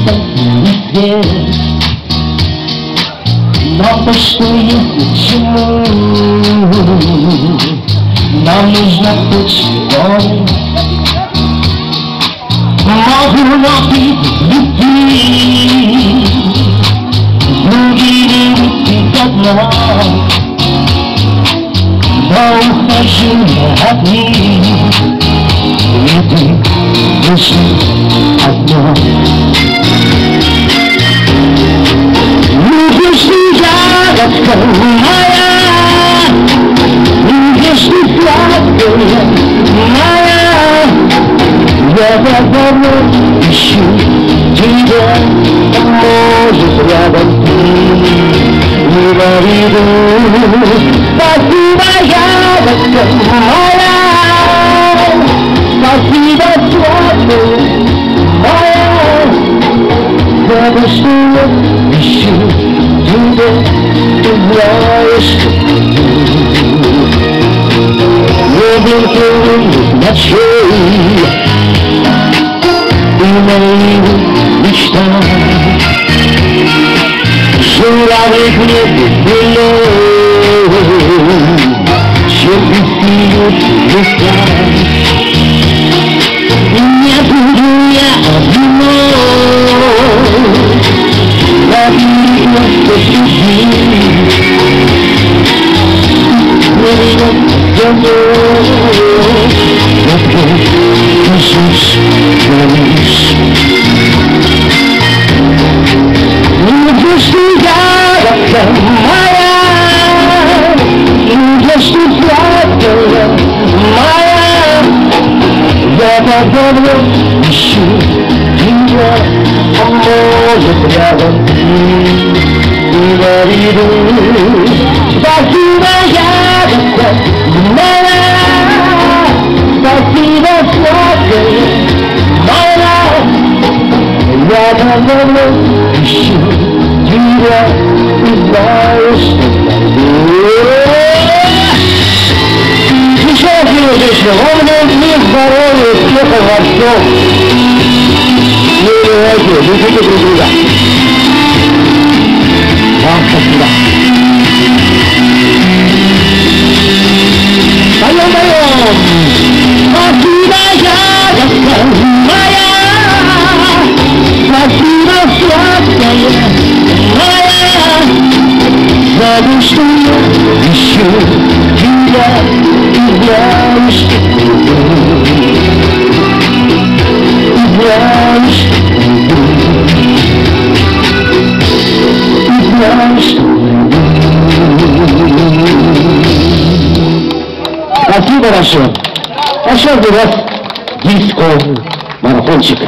свет. Но то, что есть почему, нам нужно почему. Могу напить любви, другие выпить одна, но ухожу я от них, и ты лишь одно. Любишь ли ягодка моя, любишь ли сладкая моя, я давно ищу тебя, может рядом ты не найду. Спасибо, ягодка моя, спасибо, сладкая моя, за то, что я ищу тебя, ты знаешь, глубоких ночей и моих мечтах журавлик мне белый, черты смеются леса. Не буду я одинок, забери просто любви, придет домой, опять лежишь, говоришь. Любишь ли ягодка моя, любишь ли сладкая моя, я так давно ищу тебя, а может рядом ты не найду. Спасибо, ягодка моя, спасибо, сладкая моя, я так давно ищу тебя, и знаю, что найду. Еще раз, милая женщина, вам мир, здоровья, успеха во всем. Не давайте, любите друг друга. Вам спасибо. Поем, поем. Спасибо, ягодка моя, спасибо, сладкая моя, за то, что я ищу тебя, и знаешь, что и знаешь, и знаешь, что. Спасибо большое. А сейчас у вас диско марафончика.